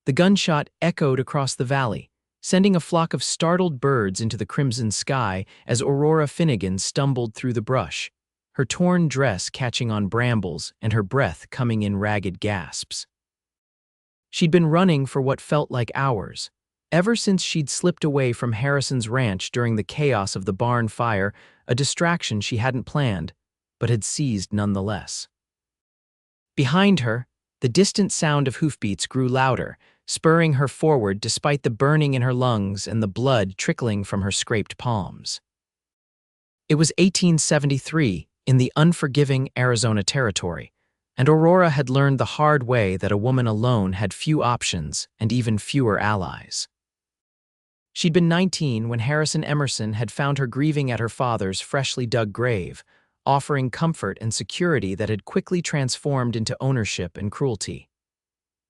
The gunshot echoed across the valley, sending a flock of startled birds into the crimson sky as Aurora Finnegan stumbled through the brush, her torn dress catching on brambles and her breath coming in ragged gasps. She'd been running for what felt like hours, ever since she'd slipped away from Harrison's ranch during the chaos of the barn fire, a distraction she hadn't planned, but had seized nonetheless. Behind her, the distant sound of hoofbeats grew louder, spurring her forward despite the burning in her lungs and the blood trickling from her scraped palms. It was 1873 in the unforgiving Arizona Territory, and Aurora had learned the hard way that a woman alone had few options and even fewer allies. She'd been 19 when Harrison Emerson had found her grieving at her father's freshly dug grave, offering comfort and security that had quickly transformed into ownership and cruelty.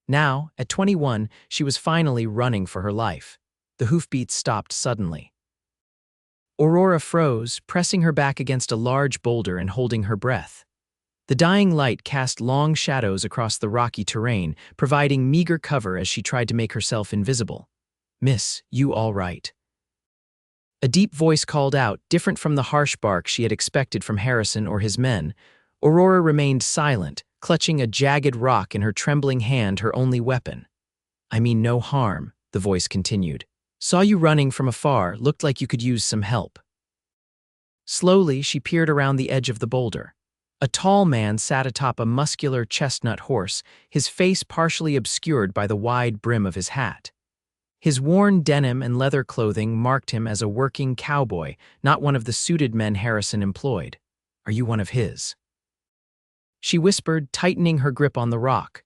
Now, at 21, she was finally running for her life. The hoofbeats stopped suddenly. Aurora froze, pressing her back against a large boulder and holding her breath. The dying light cast long shadows across the rocky terrain, providing meager cover as she tried to make herself invisible. "Miss, you all right?" A deep voice called out, different from the harsh bark she had expected from Harrison or his men. Aurora remained silent, clutching a jagged rock in her trembling hand, her only weapon. "I mean no harm," the voice continued. "Saw you running from afar, looked like you could use some help." Slowly, she peered around the edge of the boulder. A tall man sat atop a muscular chestnut horse, his face partially obscured by the wide brim of his hat. His worn denim and leather clothing marked him as a working cowboy, not one of the suited men Harrison employed. "Are you one of his?" She whispered, tightening her grip on the rock.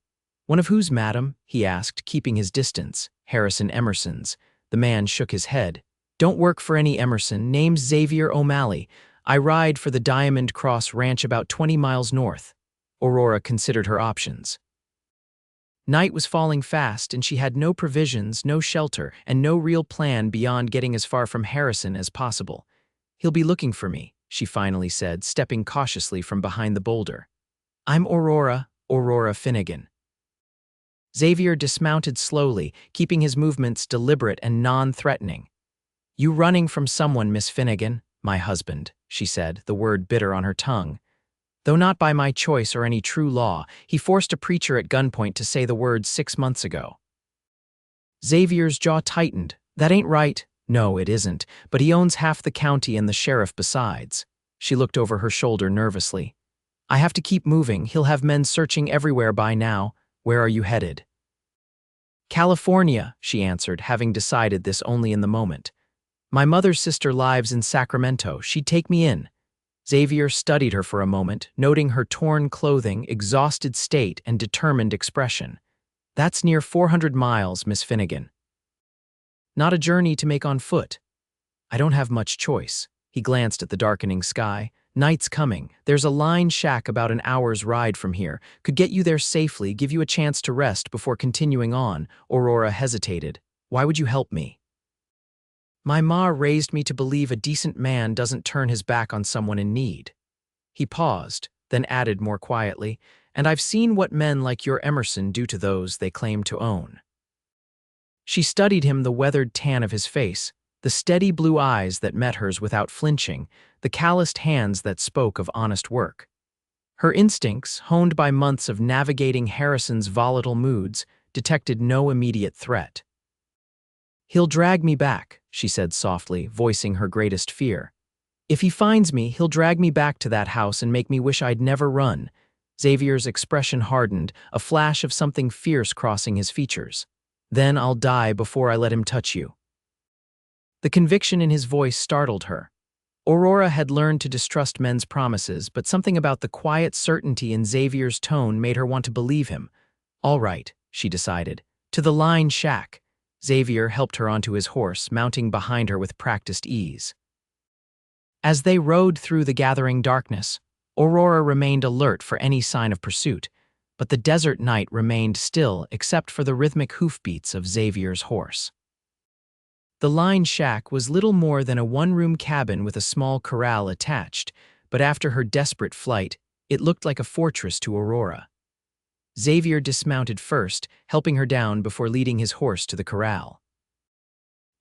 "One of whose, madam?" he asked, keeping his distance. "Harrison Emerson's." The man shook his head. "Don't work for any Emerson. Name's Xavier O'Malley. I ride for the Diamond Cross Ranch about 20 miles north." Aurora considered her options. Night was falling fast, and she had no provisions, no shelter, and no real plan beyond getting as far from Harrison as possible. "He'll be looking for me," she finally said, stepping cautiously from behind the boulder. "I'm Aurora Finnegan." Xavier dismounted slowly, keeping his movements deliberate and non-threatening. "You running from someone, Miss Finnegan?" "My husband," she said, the word bitter on her tongue. "Though not by my choice or any true law, he forced a preacher at gunpoint to say the words 6 months ago." Xavier's jaw tightened. "That ain't right." "No, it isn't, but he owns half the county and the sheriff besides." She looked over her shoulder nervously. "I have to keep moving. He'll have men searching everywhere by now. Where are you headed?" "California," she answered, having decided this only in the moment. "My mother's sister lives in Sacramento. She'd take me in." Xavier studied her for a moment, noting her torn clothing, exhausted state, and determined expression. "That's near 400 miles, Miss Finnegan. Not a journey to make on foot." "I don't have much choice." He glanced at the darkening sky. "Night's coming. There's a line shack about an hour's ride from here. Could get you there safely, give you a chance to rest before continuing on." Aurora hesitated. "Why would you help me?" "My ma raised me to believe a decent man doesn't turn his back on someone in need." He paused, then added more quietly, "And I've seen what men like your Emerson do to those they claim to own." She studied him, the weathered tan of his face, the steady blue eyes that met hers without flinching, the calloused hands that spoke of honest work. Her instincts, honed by months of navigating Harrison's volatile moods, detected no immediate threat. "He'll drag me back," she said softly, voicing her greatest fear. "If he finds me, he'll drag me back to that house and make me wish I'd never run." Xavier's expression hardened, a flash of something fierce crossing his features. "Then I'll die before I let him touch you." The conviction in his voice startled her. Aurora had learned to distrust men's promises, but something about the quiet certainty in Xavier's tone made her want to believe him. "All right," she decided. "To the line shack." Xavier helped her onto his horse, mounting behind her with practiced ease. As they rode through the gathering darkness, Aurora remained alert for any sign of pursuit, but the desert night remained still except for the rhythmic hoofbeats of Xavier's horse. The line shack was little more than a one-room cabin with a small corral attached, but after her desperate flight, it looked like a fortress to Aurora. Xavier dismounted first, helping her down before leading his horse to the corral.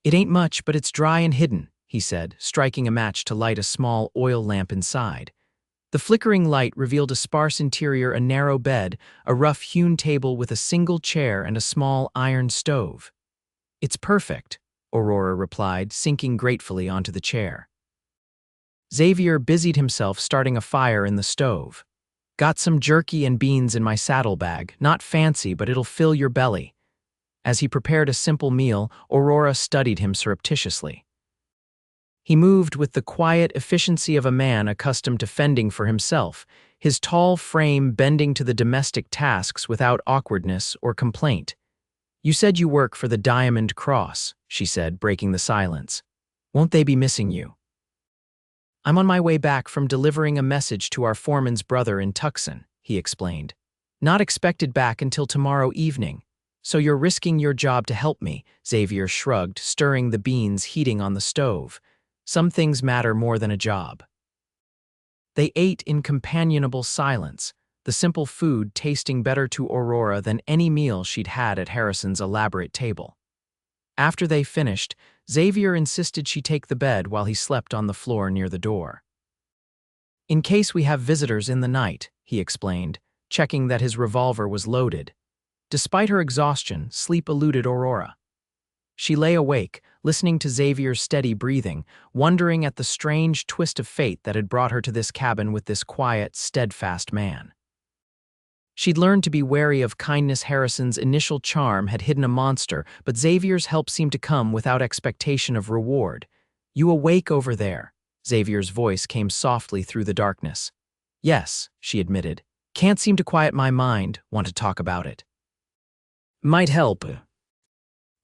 "It ain't much, but it's dry and hidden," he said, striking a match to light a small oil lamp inside. The flickering light revealed a sparse interior, a narrow bed, a rough-hewn table with a single chair and a small iron stove. "It's perfect," Aurora replied, sinking gratefully onto the chair. Xavier busied himself starting a fire in the stove. "Got some jerky and beans in my saddlebag, not fancy, but it'll fill your belly." As he prepared a simple meal, Aurora studied him surreptitiously. He moved with the quiet efficiency of a man accustomed to fending for himself, his tall frame bending to the domestic tasks without awkwardness or complaint. "You said you work for the Diamond Cross," she said, breaking the silence. "Won't they be missing you?" "I'm on my way back from delivering a message to our foreman's brother in Tucson," he explained. "Not expected back until tomorrow evening. So you're risking your job to help me," Xavier shrugged, stirring the beans heating on the stove. "Some things matter more than a job." They ate in companionable silence, the simple food tasting better to Aurora than any meal she'd had at Harrison's elaborate table. After they finished, Xavier insisted she take the bed while he slept on the floor near the door. "In case we have visitors in the night," he explained, checking that his revolver was loaded. Despite her exhaustion, sleep eluded Aurora. She lay awake, listening to Xavier's steady breathing, wondering at the strange twist of fate that had brought her to this cabin with this quiet, steadfast man. She'd learned to be wary of kindness. Harrison's initial charm had hidden a monster, but Xavier's help seemed to come without expectation of reward. "You awake over there?" Xavier's voice came softly through the darkness. "Yes," she admitted. "Can't seem to quiet my mind, want to talk about it." "Might help."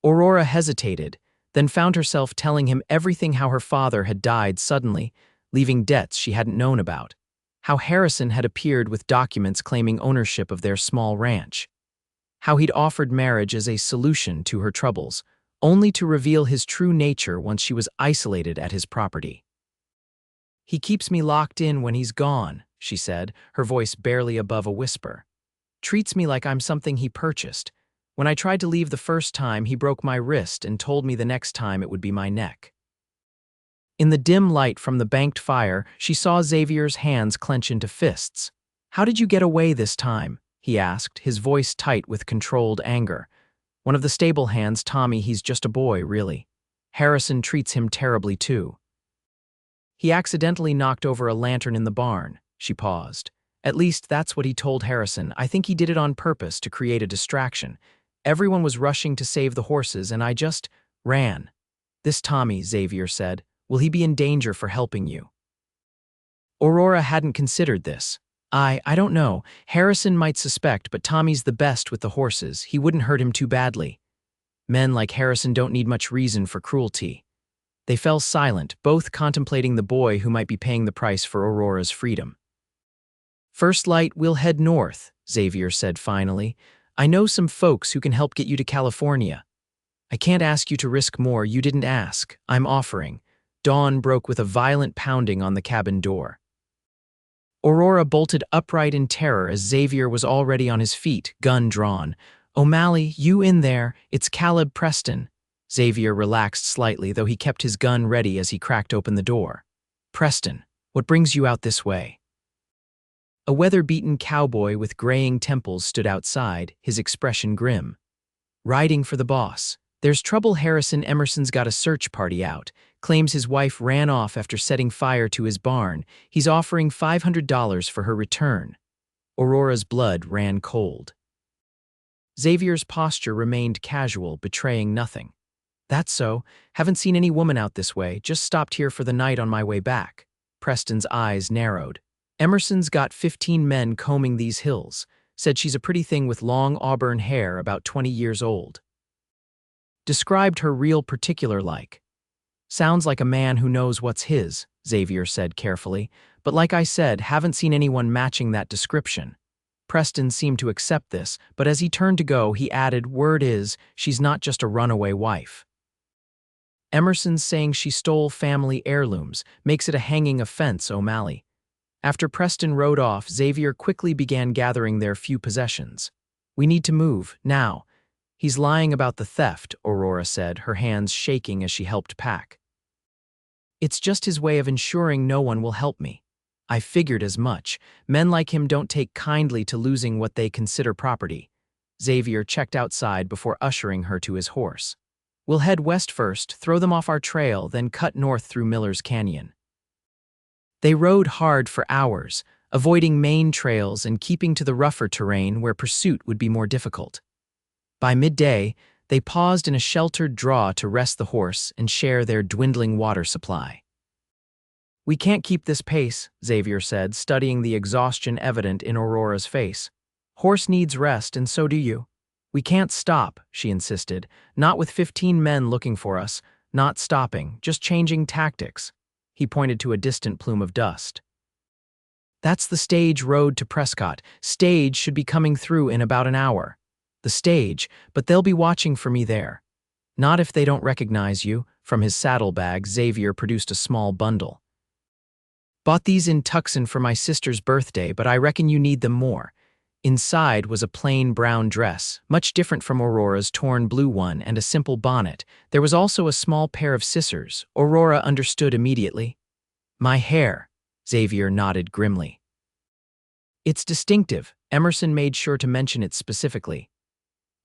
Aurora hesitated, then found herself telling him everything: how her father had died suddenly, leaving debts she hadn't known about, how Harrison had appeared with documents claiming ownership of their small ranch, how he'd offered marriage as a solution to her troubles, only to reveal his true nature once she was isolated at his property. "He keeps me locked in when he's gone," she said, her voice barely above a whisper. "Treats me like I'm something he purchased. When I tried to leave the first time, he broke my wrist and told me the next time it would be my neck." In the dim light from the banked fire, she saw Xavier's hands clench into fists. "How did you get away this time?" he asked, his voice tight with controlled anger. "One of the stable hands, Tommy, he's just a boy, really. Harrison treats him terribly too." "He accidentally knocked over a lantern in the barn." She paused. "At least that's what he told Harrison. I think he did it on purpose to create a distraction. Everyone was rushing to save the horses, and I just ran." "This Tommy," Xavier said, "will he be in danger for helping you?" Aurora hadn't considered this. I don't know. Harrison might suspect, but Tommy's the best with the horses. He wouldn't hurt him too badly. Men like Harrison don't need much reason for cruelty." They fell silent, both contemplating the boy who might be paying the price for Aurora's freedom. "First light, we'll head north," Xavier said finally. "I know some folks who can help get you to California." "I can't ask you to risk more you didn't ask. I'm offering." Dawn broke with a violent pounding on the cabin door. Aurora bolted upright in terror as Xavier was already on his feet, gun drawn. "O'Malley, you in there? It's Caleb Preston." Xavier relaxed slightly, though he kept his gun ready as he cracked open the door. "Preston, what brings you out this way?" A weather-beaten cowboy with graying temples stood outside, his expression grim. "Riding for the boss. There's trouble. Harrison Emerson's got a search party out. Claims his wife ran off after setting fire to his barn. He's offering $500 for her return." Aurora's blood ran cold. Xavier's posture remained casual, betraying nothing. "That's so. Haven't seen any woman out this way. Just stopped here for the night on my way back." Preston's eyes narrowed. "Emerson's got 15 men combing these hills. Said she's a pretty thing with long auburn hair, about 20 years old. Described her real particular like. Sounds like a man who knows what's his," Xavier said carefully. "But like I said, haven't seen anyone matching that description." Preston seemed to accept this, but as he turned to go, he added, "Word is, she's not just a runaway wife. Emerson's saying she stole family heirlooms, makes it a hanging offense, O'Malley." After Preston rode off, Xavier quickly began gathering their few possessions. We need to move, now. He's lying about the theft, Aurora said, her hands shaking as she helped pack. It's just his way of ensuring no one will help me. I figured as much. Men like him don't take kindly to losing what they consider property. Xavier checked outside before ushering her to his horse. We'll head west first, throw them off our trail, then cut north through Miller's Canyon. They rode hard for hours, avoiding main trails and keeping to the rougher terrain where pursuit would be more difficult. By midday, they paused in a sheltered draw to rest the horse and share their dwindling water supply. We can't keep this pace, Xavier said, studying the exhaustion evident in Aurora's face. Horse needs rest, and so do you. We can't stop, she insisted, not with 15 men looking for us, not stopping, just changing tactics. He pointed to a distant plume of dust. That's the stage road to Prescott. Stage should be coming through in about an hour. The stage, but they'll be watching for me there. Not if they don't recognize you. From his saddlebag, Xavier produced a small bundle. Bought these in Tucson for my sister's birthday, but I reckon you need them more. Inside was a plain brown dress, much different from Aurora's torn blue one, and a simple bonnet. There was also a small pair of scissors. Aurora understood immediately. My hair, Xavier nodded grimly. It's distinctive. Emerson made sure to mention it specifically.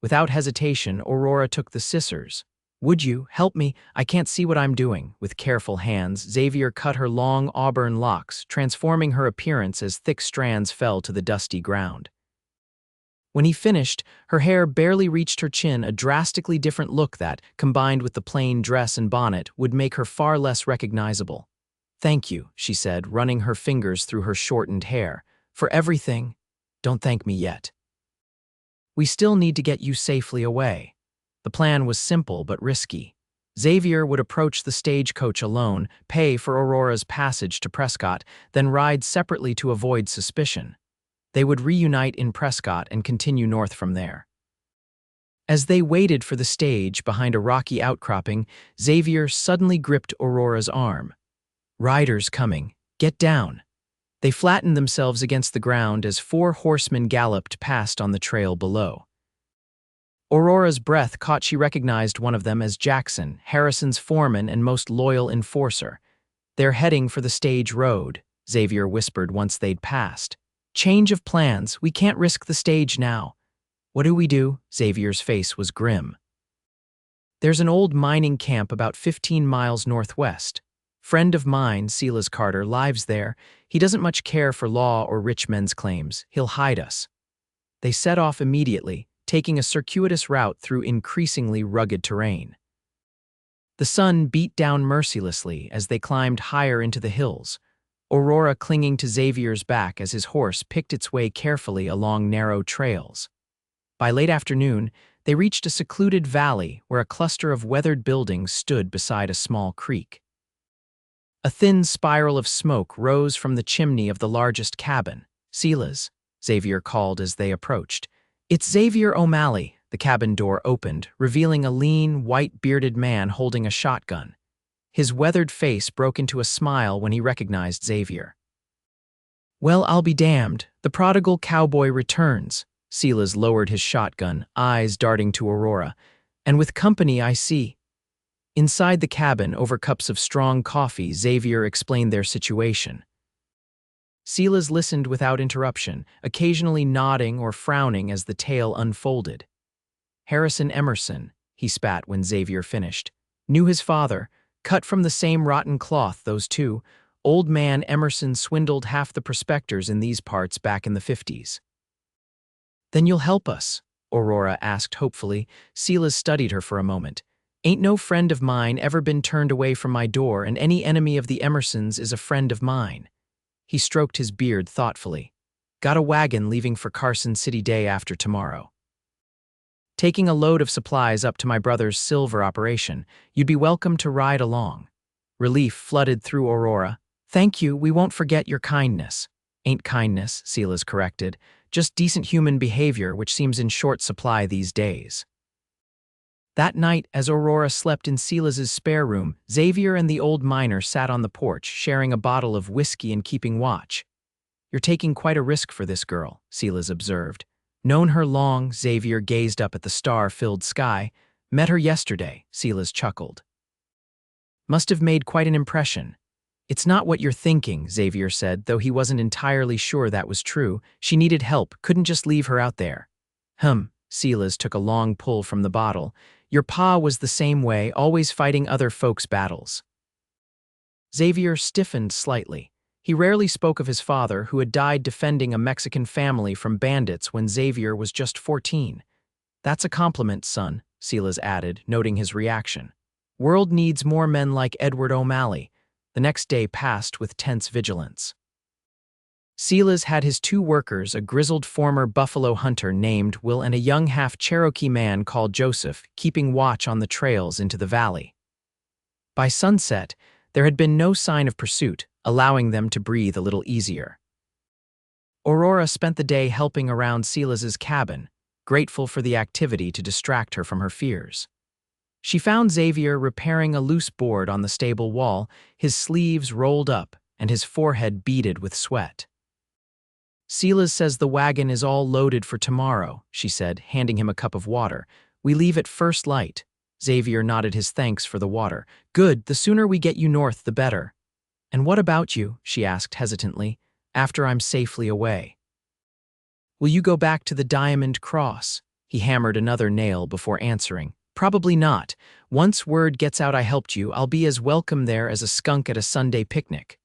Without hesitation, Aurora took the scissors. Would you help me? I can't see what I'm doing. With careful hands, Xavier cut her long auburn locks, transforming her appearance as thick strands fell to the dusty ground. When he finished, her hair barely reached her chin, a drastically different look that, combined with the plain dress and bonnet, would make her far less recognizable. Thank you, she said, running her fingers through her shortened hair. For everything. Don't thank me yet. We still need to get you safely away. The plan was simple but risky. Xavier would approach the stagecoach alone, pay for Aurora's passage to Prescott, then ride separately to avoid suspicion. They would reunite in Prescott and continue north from there. As they waited for the stage behind a rocky outcropping, Xavier suddenly gripped Aurora's arm. Riders coming. Get down. They flattened themselves against the ground as 4 horsemen galloped past on the trail below. Aurora's breath caught. She recognized one of them as Jackson, Harrison's foreman and most loyal enforcer. They're heading for the stage road, Xavier whispered once they'd passed. Change of plans. We can't risk the stage now. What do we do? Xavier's face was grim. There's an old mining camp about 15 miles northwest. Friend of mine, Silas Carter, lives there. He doesn't much care for law or rich men's claims. He'll hide us. They set off immediately, taking a circuitous route through increasingly rugged terrain. The sun beat down mercilessly as they climbed higher into the hills, Aurora clinging to Xavier's back as his horse picked its way carefully along narrow trails. By late afternoon, they reached a secluded valley where a cluster of weathered buildings stood beside a small creek. A thin spiral of smoke rose from the chimney of the largest cabin. Silas, Xavier called as they approached. It's Xavier O'Malley. The cabin door opened, revealing a lean, white-bearded man holding a shotgun. His weathered face broke into a smile when he recognized Xavier. Well, I'll be damned. The prodigal cowboy returns. Silas lowered his shotgun, eyes darting to Aurora. And with company, I see. Inside the cabin, over cups of strong coffee, Xavier explained their situation. Silas listened without interruption, occasionally nodding or frowning as the tale unfolded. Harrison Emerson, he spat when Xavier finished, knew his father, cut from the same rotten cloth, those two. Old man Emerson swindled half the prospectors in these parts back in the 50s. Then you'll help us? Aurora asked hopefully. Silas studied her for a moment. Ain't no friend of mine ever been turned away from my door, and any enemy of the Emersons is a friend of mine. He stroked his beard thoughtfully. Got a wagon leaving for Carson City day after tomorrow. Taking a load of supplies up to my brother's silver operation. You'd be welcome to ride along. Relief flooded through Aurora. Thank you, we won't forget your kindness. Ain't kindness, Silas corrected. Just decent human behavior, which seems in short supply these days. That night, as Aurora slept in Silas's spare room, Xavier and the old miner sat on the porch, sharing a bottle of whiskey and keeping watch. You're taking quite a risk for this girl, Silas observed. Known her long, Xavier gazed up at the star-filled sky. Met her yesterday, Silas chuckled. Must have made quite an impression. It's not what you're thinking, Xavier said, though he wasn't entirely sure that was true. She needed help, couldn't just leave her out there. Silas took a long pull from the bottle. Your pa was the same way, always fighting other folks' battles. Xavier stiffened slightly. He rarely spoke of his father, who had died defending a Mexican family from bandits when Xavier was just 14. That's a compliment, son, Silas added, noting his reaction. World needs more men like Edward O'Malley. The next day passed with tense vigilance. Silas had his two workers, a grizzled former buffalo hunter named Will and a young half-Cherokee man called Joseph, keeping watch on the trails into the valley. By sunset, there had been no sign of pursuit, allowing them to breathe a little easier. Aurora spent the day helping around Silas's cabin, grateful for the activity to distract her from her fears. She found Xavier repairing a loose board on the stable wall, his sleeves rolled up and his forehead beaded with sweat. Silas says the wagon is all loaded for tomorrow, she said, handing him a cup of water. We leave at first light. Xavier nodded his thanks for the water. Good, the sooner we get you north, the better. And what about you, she asked hesitantly, after I'm safely away? Will you go back to the Diamond Cross? He hammered another nail before answering. Probably not. Once word gets out I helped you, I'll be as welcome there as a skunk at a Sunday picnic.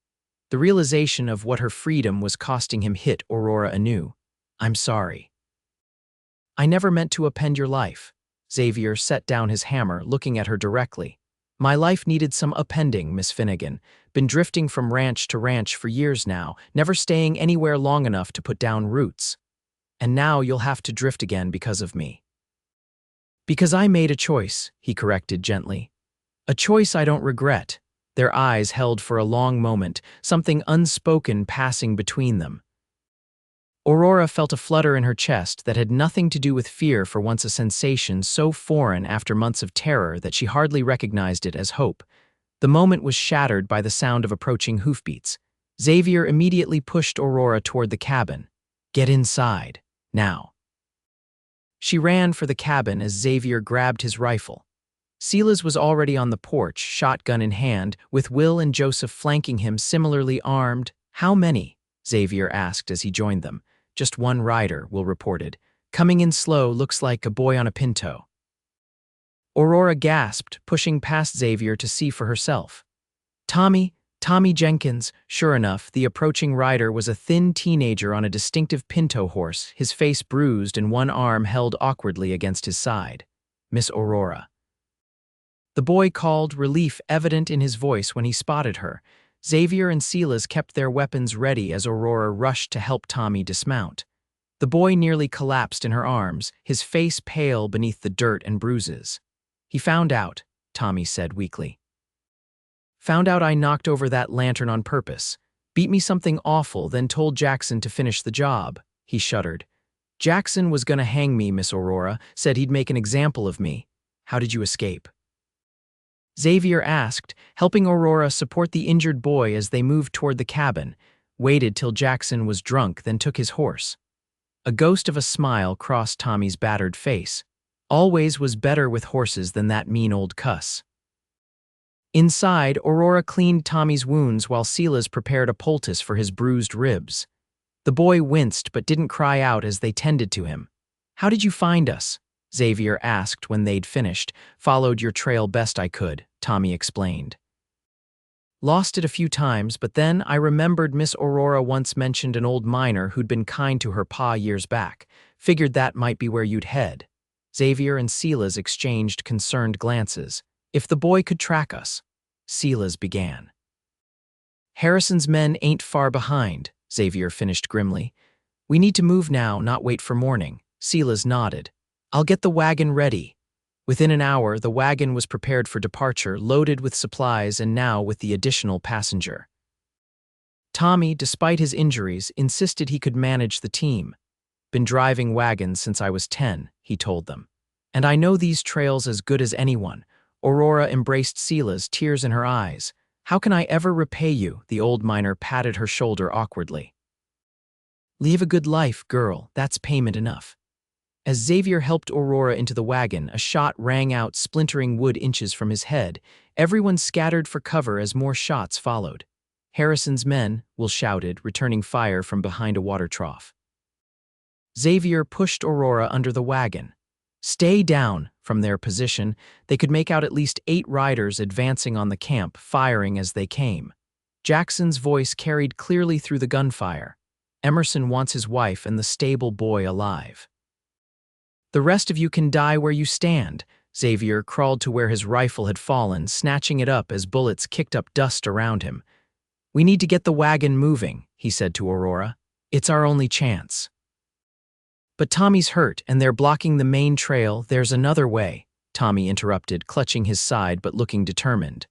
The realization of what her freedom was costing him hit Aurora anew. I'm sorry. I never meant to upend your life. Xavier set down his hammer, looking at her directly. My life needed some upending, Miss Finnegan. Been drifting from ranch to ranch for years now, never staying anywhere long enough to put down roots. And now you'll have to drift again because of me. Because I made a choice, he corrected gently. A choice I don't regret. Their eyes held for a long moment, something unspoken passing between them. Aurora felt a flutter in her chest that had nothing to do with fear, for once a sensation so foreign after months of terror that she hardly recognized it as hope. The moment was shattered by the sound of approaching hoofbeats. Xavier immediately pushed Aurora toward the cabin. Get inside, now. She ran for the cabin as Xavier grabbed his rifle. Silas was already on the porch, shotgun in hand, with Will and Joseph flanking him, similarly armed. How many? Xavier asked as he joined them. Just one rider, Will reported. Coming in slow, looks like a boy on a pinto. Aurora gasped, pushing past Xavier to see for herself. Tommy Jenkins. Sure enough, the approaching rider was a thin teenager on a distinctive pinto horse, his face bruised and one arm held awkwardly against his side. Miss Aurora. The boy called, relief evident in his voice when he spotted her. Xavier and Silas kept their weapons ready as Aurora rushed to help Tommy dismount. The boy nearly collapsed in her arms, his face pale beneath the dirt and bruises. He found out, Tommy said weakly. Found out I knocked over that lantern on purpose. Beat me something awful, then told Jackson to finish the job. He shuddered. Jackson was gonna hang me, Miss Aurora, said he'd make an example of me. How did you escape? Xavier asked, helping Aurora support the injured boy as they moved toward the cabin, waited till Jackson was drunk, then took his horse. A ghost of a smile crossed Tommy's battered face. Always was better with horses than that mean old cuss. Inside, Aurora cleaned Tommy's wounds while Silas prepared a poultice for his bruised ribs. The boy winced but didn't cry out as they tended to him. How did you find us? Xavier asked when they'd finished. Followed your trail best I could, Tommy explained. Lost it a few times, but then I remembered Miss Aurora once mentioned an old miner who'd been kind to her pa years back. Figured that might be where you'd head. Xavier and Silas exchanged concerned glances. If the boy could track us, Silas began. Harrison's men ain't far behind, Xavier finished grimly. We need to move now, not wait for morning. Silas nodded. I'll get the wagon ready. Within an hour, the wagon was prepared for departure, loaded with supplies and now with the additional passenger. Tommy, despite his injuries, insisted he could manage the team. Been driving wagons since I was 10, he told them. And I know these trails as good as anyone. Aurora embraced Silas, tears in her eyes. How can I ever repay you? The old miner patted her shoulder awkwardly. Live a good life, girl. That's payment enough. As Xavier helped Aurora into the wagon, a shot rang out, splintering wood inches from his head. Everyone scattered for cover as more shots followed. Harrison's men, Will shouted, returning fire from behind a water trough. Xavier pushed Aurora under the wagon. Stay down. From their position, they could make out at least 8 riders advancing on the camp, firing as they came. Jackson's voice carried clearly through the gunfire. Emerson wants his wife and the stable boy alive. The rest of you can die where you stand. Xavier crawled to where his rifle had fallen, snatching it up as bullets kicked up dust around him. We need to get the wagon moving, he said to Aurora. It's our only chance. But Tommy's hurt, and they're blocking the main trail. There's another way, Tommy interrupted, clutching his side but looking determined.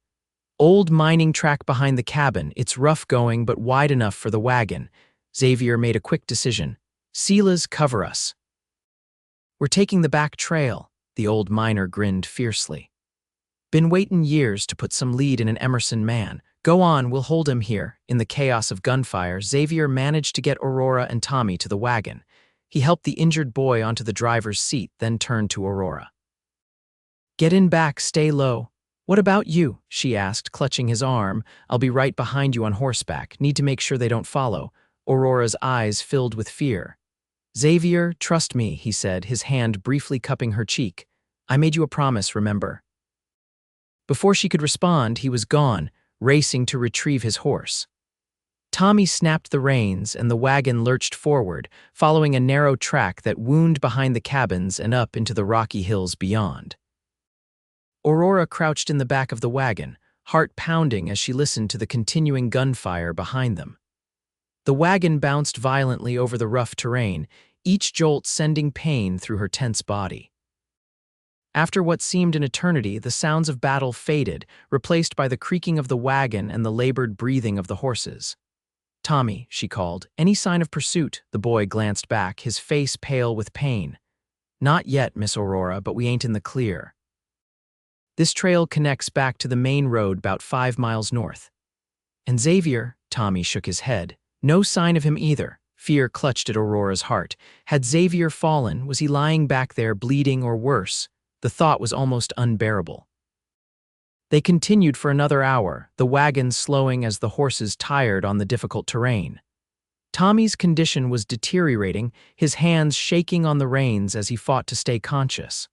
Old mining track behind the cabin. It's rough going but wide enough for the wagon. Xavier made a quick decision. Silas, cover us. We're taking the back trail, the old miner grinned fiercely. Been waiting years to put some lead in an Emerson man. Go on, we'll hold him here. In the chaos of gunfire, Xavier managed to get Aurora and Tommy to the wagon. He helped the injured boy onto the driver's seat, then turned to Aurora. Get in back, stay low. What about you? She asked, clutching his arm. I'll be right behind you on horseback. Need to make sure they don't follow. Aurora's eyes filled with fear. Xavier, trust me, he said, his hand briefly cupping her cheek. I made you a promise, remember? Before she could respond, he was gone, racing to retrieve his horse. Tommy snapped the reins, and the wagon lurched forward, following a narrow track that wound behind the cabins and up into the rocky hills beyond. Aurora crouched in the back of the wagon, heart pounding as she listened to the continuing gunfire behind them. The wagon bounced violently over the rough terrain, each jolt sending pain through her tense body. After what seemed an eternity, the sounds of battle faded, replaced by the creaking of the wagon and the labored breathing of the horses. Tommy, she called. Any sign of pursuit? The boy glanced back, his face pale with pain. Not yet, Miss Aurora, but we ain't in the clear. This trail connects back to the main road about 5 miles north. And Xavier, Tommy shook his head. No sign of him either. Fear clutched at Aurora's heart. Had Xavier fallen? Was he lying back there, bleeding or worse? The thought was almost unbearable. They continued for another hour, the wagon slowing as the horses tired on the difficult terrain. Tommy's condition was deteriorating, his hands shaking on the reins as he fought to stay conscious.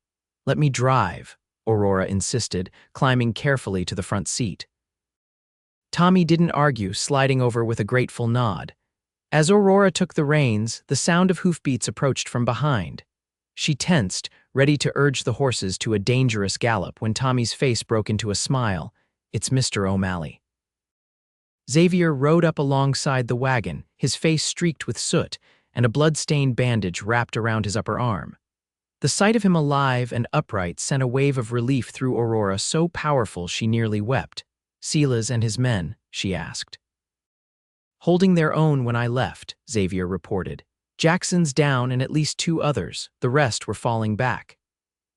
Let me drive, Aurora insisted, climbing carefully to the front seat. Tommy didn't argue, sliding over with a grateful nod. As Aurora took the reins, the sound of hoofbeats approached from behind. She tensed, ready to urge the horses to a dangerous gallop when Tommy's face broke into a smile. It's Mr. O'Malley. Xavier rode up alongside the wagon, his face streaked with soot, and a blood-stained bandage wrapped around his upper arm. The sight of him alive and upright sent a wave of relief through Aurora so powerful she nearly wept. Silas and his men, she asked. Holding their own when I left, Xavier reported. Jackson's down and at least 2 others, the rest were falling back.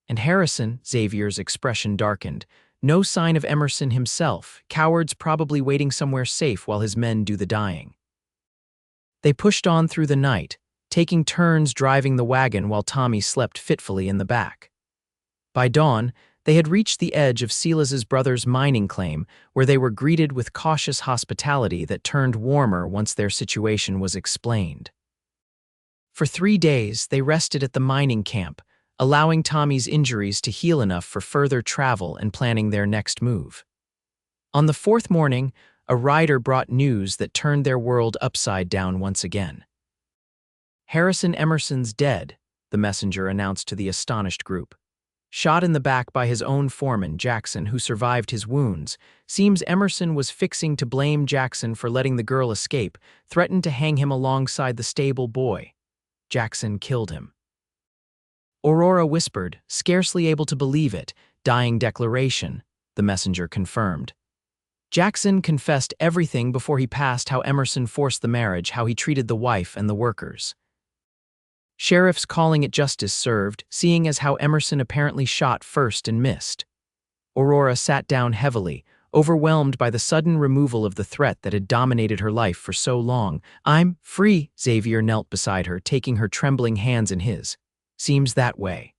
And Harrison, Xavier's expression darkened. No sign of Emerson himself, cowards probably waiting somewhere safe while his men do the dying. They pushed on through the night, taking turns driving the wagon while Tommy slept fitfully in the back. By dawn, they had reached the edge of Silas's brother's mining claim, where they were greeted with cautious hospitality that turned warmer once their situation was explained. For 3 days, they rested at the mining camp, allowing Tommy's injuries to heal enough for further travel and planning their next move. On the 4th morning, a rider brought news that turned their world upside down once again. Harrison Emerson's dead, the messenger announced to the astonished group. Shot in the back by his own foreman, Jackson, who survived his wounds. Seems Emerson was fixing to blame Jackson for letting the girl escape, threatened to hang him alongside the stable boy. Jackson killed him. Aurora whispered, scarcely able to believe it. Dying declaration, the messenger confirmed. Jackson confessed everything before he passed, how Emerson forced the marriage, how he treated the wife and the workers. Sheriffs calling it justice served, seeing as how Emerson apparently shot first and missed. Aurora sat down heavily, overwhelmed by the sudden removal of the threat that had dominated her life for so long. I'm free, Xavier knelt beside her, taking her trembling hands in his. Seems that way.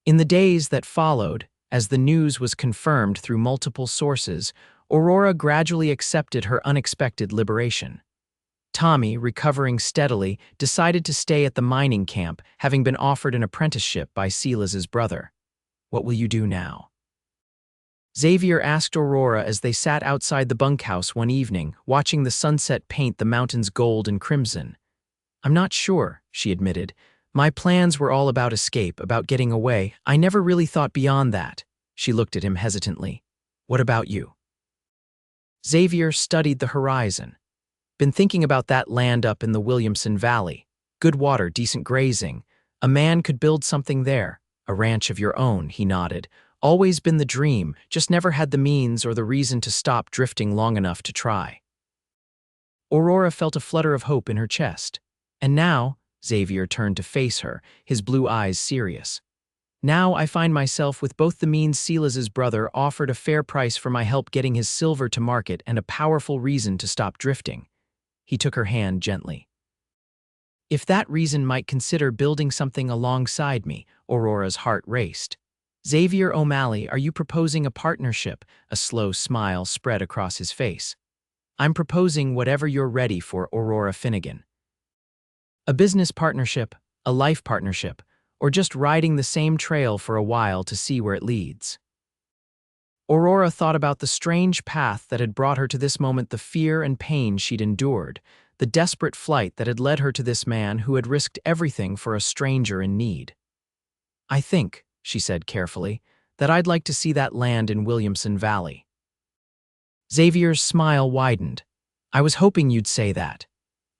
In the days that followed, as the news was confirmed through multiple sources, Aurora gradually accepted her unexpected liberation. Tommy, recovering steadily, decided to stay at the mining camp, having been offered an apprenticeship by Silas's brother. "What will you do now?" Xavier asked Aurora as they sat outside the bunkhouse one evening, watching the sunset paint the mountains gold and crimson. "I'm not sure," she admitted. "My plans were all about escape, about getting away. I never really thought beyond that." She looked at him hesitantly. "What about you?" Xavier studied the horizon. "Been thinking about that land up in the Williamson Valley. Good water, decent grazing. A man could build something there. A ranch of your own," he nodded. "Always been the dream, just never had the means or the reason to stop drifting long enough to try." Aurora felt a flutter of hope in her chest. "And now," Xavier turned to face her, his blue eyes serious. "Now I find myself with both the means Silas's brother offered a fair price for my help getting his silver to market and a powerful reason to stop drifting." He took her hand gently. "If that reason might consider building something alongside me," Aurora's heart raced. "Xavier O'Malley, are you proposing a partnership?" A slow smile spread across his face. "I'm proposing whatever you're ready for, Aurora Finnegan. A business partnership, a life partnership, or just riding the same trail for a while to see where it leads." Aurora thought about the strange path that had brought her to this moment, the fear and pain she'd endured, the desperate flight that had led her to this man who had risked everything for a stranger in need. "I think," she said carefully, "that I'd like to see that land in Williamson Valley." Xavier's smile widened. "I was hoping you'd say that."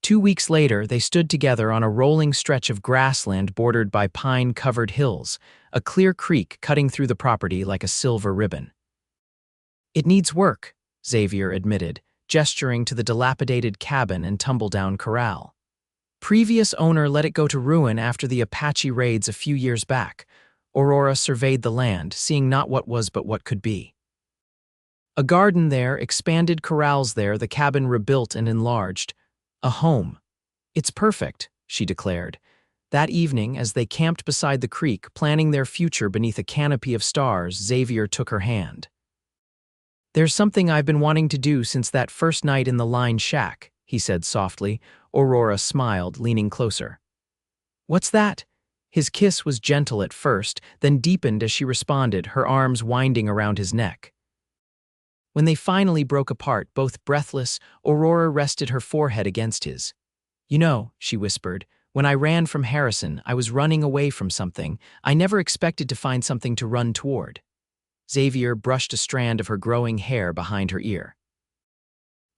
2 weeks later, they stood together on a rolling stretch of grassland bordered by pine-covered hills, a clear creek cutting through the property like a silver ribbon. "It needs work," Xavier admitted, gesturing to the dilapidated cabin and tumble-down corral. "Previous owner let it go to ruin after the Apache raids a few years back." Aurora surveyed the land, seeing not what was but what could be. A garden there, expanded corrals there, the cabin rebuilt and enlarged. A home. "It's perfect," she declared. That evening, as they camped beside the creek, planning their future beneath a canopy of stars, Xavier took her hand. "There's something I've been wanting to do since that first night in the line shack," he said softly. Aurora smiled, leaning closer. "What's that?" His kiss was gentle at first, then deepened as she responded, her arms winding around his neck. When they finally broke apart, both breathless, Aurora rested her forehead against his. "You know," she whispered, "when I ran from Harrison, I was running away from something. I never expected to find something to run toward." Xavier brushed a strand of her growing hair behind her ear.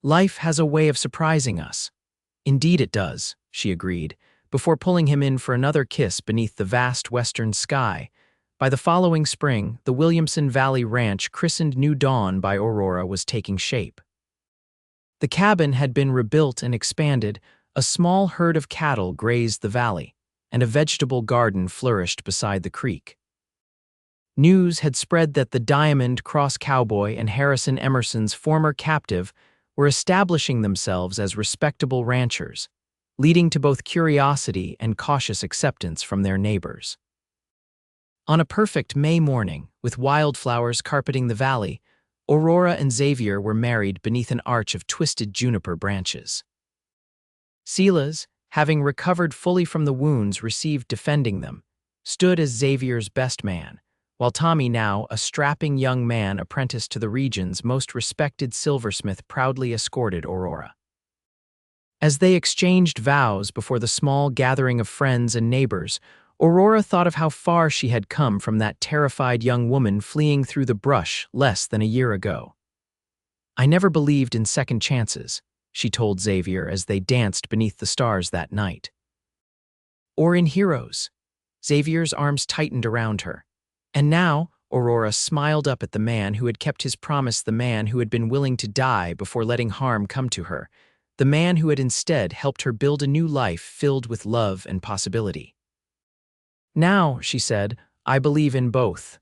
"Life has a way of surprising us." "Indeed it does," she agreed, before pulling him in for another kiss beneath the vast western sky. By the following spring, the Williamson Valley ranch, christened New Dawn by Aurora, was taking shape. The cabin had been rebuilt and expanded, a small herd of cattle grazed the valley, and a vegetable garden flourished beside the creek. News had spread that the Diamond Cross Cowboy and Harrison Emerson's former captive were establishing themselves as respectable ranchers, leading to both curiosity and cautious acceptance from their neighbors. On a perfect May morning, with wildflowers carpeting the valley, Aurora and Xavier were married beneath an arch of twisted juniper branches. Silas, having recovered fully from the wounds received defending them, stood as Xavier's best man, while Tommy, now a strapping young man apprenticed to the region's most respected silversmith, proudly escorted Aurora. As they exchanged vows before the small gathering of friends and neighbors, Aurora thought of how far she had come from that terrified young woman fleeing through the brush less than a year ago. "I never believed in second chances," she told Xavier as they danced beneath the stars that night. "Or in heroes." Xavier's arms tightened around her. "And now," Aurora smiled up at the man who had kept his promise, the man who had been willing to die before letting harm come to her, the man who had instead helped her build a new life filled with love and possibility. "Now," she said, "I believe in both."